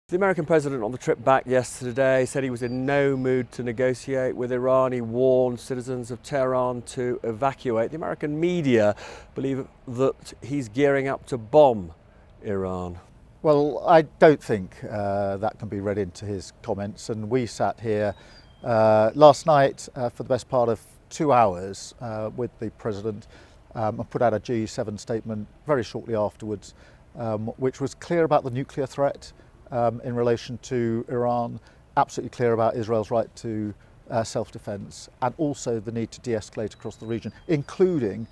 The American president on the trip back yesterday said he was in no mood to negotiate with Iran. He warned citizens of Tehran to evacuate. The American media believe that he's gearing up to bomb Iran. Well, I don't think that can be read into his comments, and we sat here last night for the best part of 2 hours with the president and put out a G7 statement very shortly afterwards, which was clear about the nuclear threat in relation to Iran, absolutely clear about Israel's right to self-defense, and also the need to de-escalate across the region, including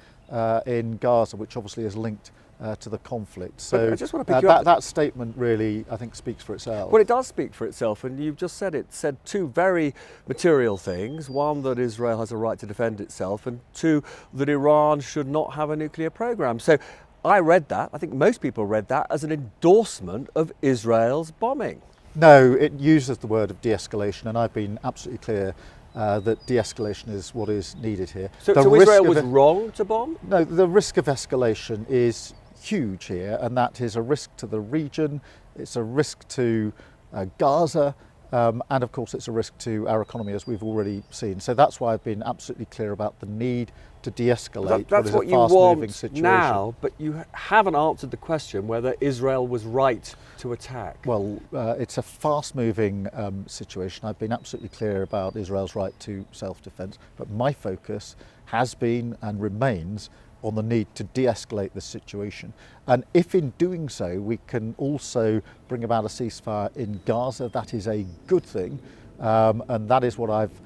in Gaza, which obviously is linked to the conflict. So I just want to pick you up. That statement really, I think, speaks for itself. Well, it does speak for itself, and you've just said it. Said two very material things. One, that Israel has a right to defend itself, and two, that Iran should not have a nuclear program. So I read that, I think most people read that as an endorsement of Israel's bombing. No, it uses the word of de-escalation, and I've been absolutely clear that de-escalation is what is needed here. So Israel was wrong to bomb? No, the risk of escalation is huge here, and that is a risk to the region, it's a risk to Gaza, and of course it's a risk to our economy, as we've already seen. So that's why I've been absolutely clear about the need to de-escalate that's what what is you a fast-moving want situation. now, but you haven't answered the question whether Israel was right to attack. Well, it's a fast-moving situation. I've been absolutely clear about Israel's right to self-defense, but my focus has been and remains on the need to de-escalate the situation. And if in doing so we can also bring about a ceasefire in Gaza, that is a good thing, and that is what I've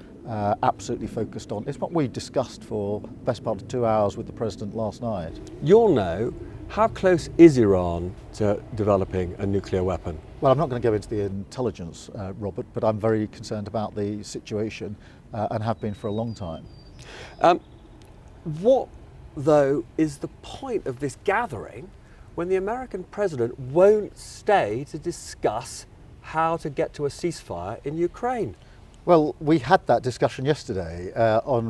absolutely focused on. It's what we discussed for the best part of 2 hours with the president last night. You'll know, how close is Iran to developing a nuclear weapon? Well, I'm not going to go into the intelligence, Robert, but I'm very concerned about the situation and have been for a long time. What, though, is the point of this gathering when the American president won't stay to discuss how to get to a ceasefire in Ukraine? Well, we had that discussion yesterday.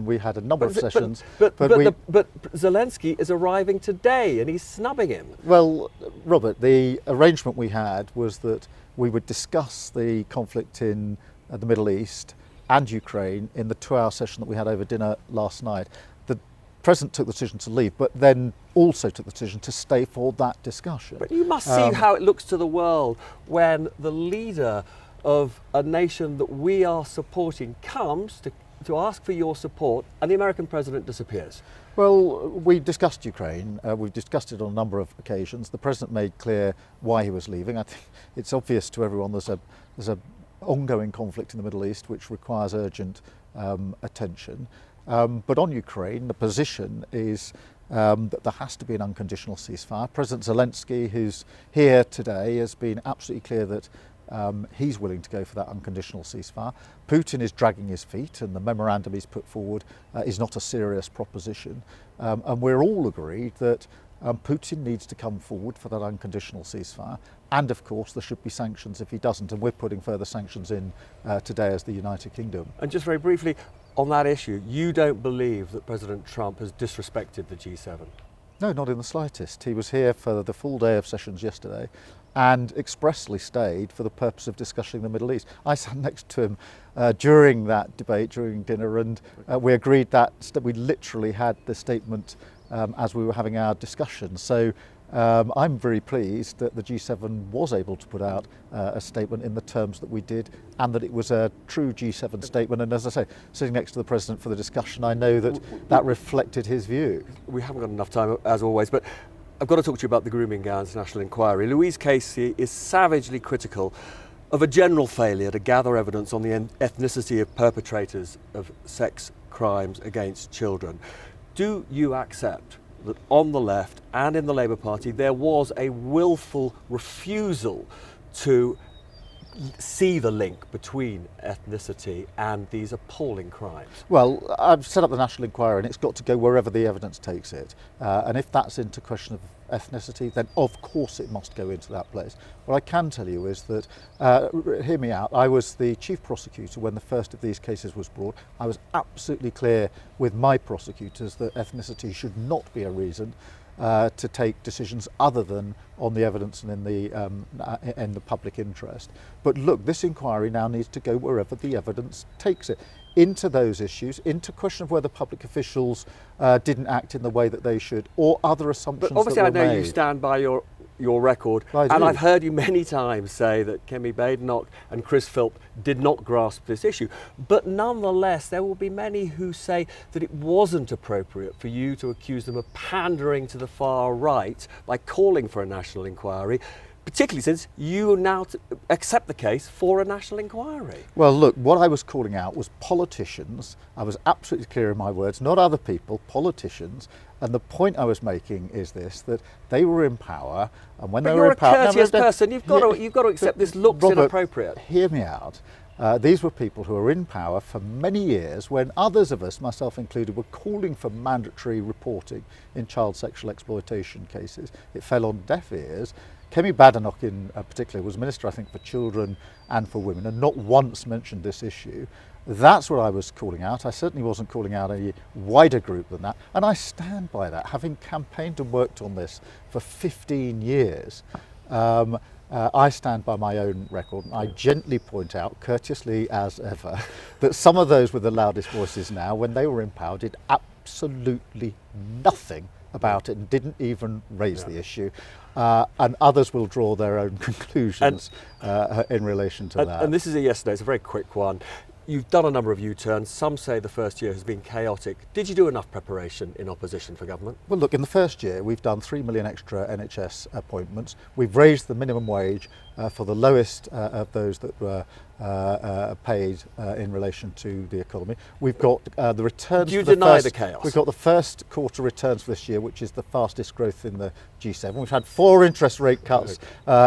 We had a number of sessions. But Zelensky is arriving today and he's snubbing him. Well, Robert, the arrangement we had was that we would discuss the conflict in the Middle East and Ukraine in the 2-hour session that we had over dinner last night. The President took the decision to leave, but then also took the decision to stay for that discussion. But you must see how it looks to the world when the leader of a nation that we are supporting comes to ask for your support and the American president disappears. Well, we discussed Ukraine. We've discussed it on a number of occasions. The president made clear why he was leaving. I think it's obvious to everyone there's a ongoing conflict in the Middle East which requires urgent attention. But on Ukraine, the position is that there has to be an unconditional ceasefire. President Zelensky, who's here today, has been absolutely clear that he's willing to go for that unconditional ceasefire. Putin is dragging his feet, and the memorandum he's put forward is not a serious proposition. And we're all agreed that Putin needs to come forward for that unconditional ceasefire. And of course, there should be sanctions if he doesn't. And we're putting further sanctions in today as the United Kingdom. And just very briefly, on that issue, you don't believe that President Trump has disrespected the G7? No, not in the slightest. He was here for the full day of sessions yesterday and expressly stayed for the purpose of discussing the Middle East. I sat next to him during that debate, during dinner, and we agreed that we literally had the statement as we were having our discussion. So I'm very pleased that the G7 was able to put out a statement in the terms that we did, and that it was a true G7 statement. And as I say, sitting next to the President for the discussion, I know that reflected his view. We haven't got enough time, as always, but I've got to talk to you about the grooming gowns national inquiry. Louise Casey is savagely critical of a general failure to gather evidence on the ethnicity of perpetrators of sex crimes against children. Do you accept that on the left and in the Labour Party there was a willful refusal to see the link between ethnicity and these appalling crimes? Well, I've set up the National Inquiry and it's got to go wherever the evidence takes it. And if that's into question of ethnicity, then of course it must go into that place. What I can tell you is that, hear me out, I was the chief prosecutor when the first of these cases was brought. I was absolutely clear with my prosecutors that ethnicity should not be a reason to take decisions other than on the evidence and in the public interest. But look, this inquiry now needs to go wherever the evidence takes it, into those issues, into question of whether public officials didn't act in the way that they should, or other assumptions. But obviously, that were I know made. you stand by your record, I do. and I've heard you many times say that Kemi Badenoch and Chris Philp did not grasp this issue. But nonetheless, there will be many who say that it wasn't appropriate for you to accuse them of pandering to the far right by calling for a national inquiry, particularly since you now accept the case for a national inquiry. Well, look, what I was calling out was politicians. I was absolutely clear in my words, not other people, politicians. And the point I was making is this, that they were in power, and when But they were in power... you're a courteous person, you've got to accept this looks Robert, inappropriate. Hear me out. These were people who were in power for many years when others of us, myself included, were calling for mandatory reporting in child sexual exploitation cases. It fell on deaf ears. Kemi Badenoch in particular was Minister, I think, for Children and for Women, and not once mentioned this issue. That's what I was calling out. I certainly wasn't calling out a wider group than that, and I stand by that. Having campaigned and worked on this for 15 years, I stand by my own record, and I gently point out, courteously as ever, that some of those with the loudest voices now, when they were in power, did absolutely nothing about it and didn't even raise the issue. And others will draw their own conclusions in relation to that. And this is a yes, no, it's a very quick one. You've done a number of U-turns. Some say the first year has been chaotic. Did you do enough preparation in opposition for government? Well, look, in the first year, we've done 3 million extra NHS appointments. We've raised the minimum wage for the lowest of those that were paid in relation to the economy. We've got the returns. Do you for the deny first, the chaos? We've got the first quarter returns for this year, which is the fastest growth in the G7. We've had 4 interest rate cuts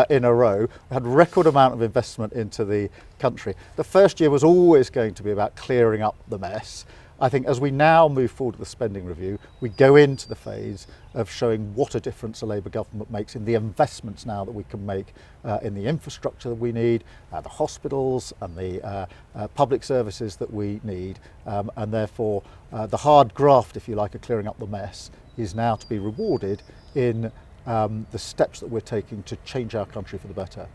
in a row. We had record amount of investment into the country. The first year was always going to be about clearing up the mess. I think as we now move forward with the spending review, we go into the phase of showing what a difference a Labour government makes in the investments now that we can make in the infrastructure that we need, the hospitals and the public services that we need, and therefore the hard graft, if you like, of clearing up the mess is now to be rewarded in the steps that we're taking to change our country for the better.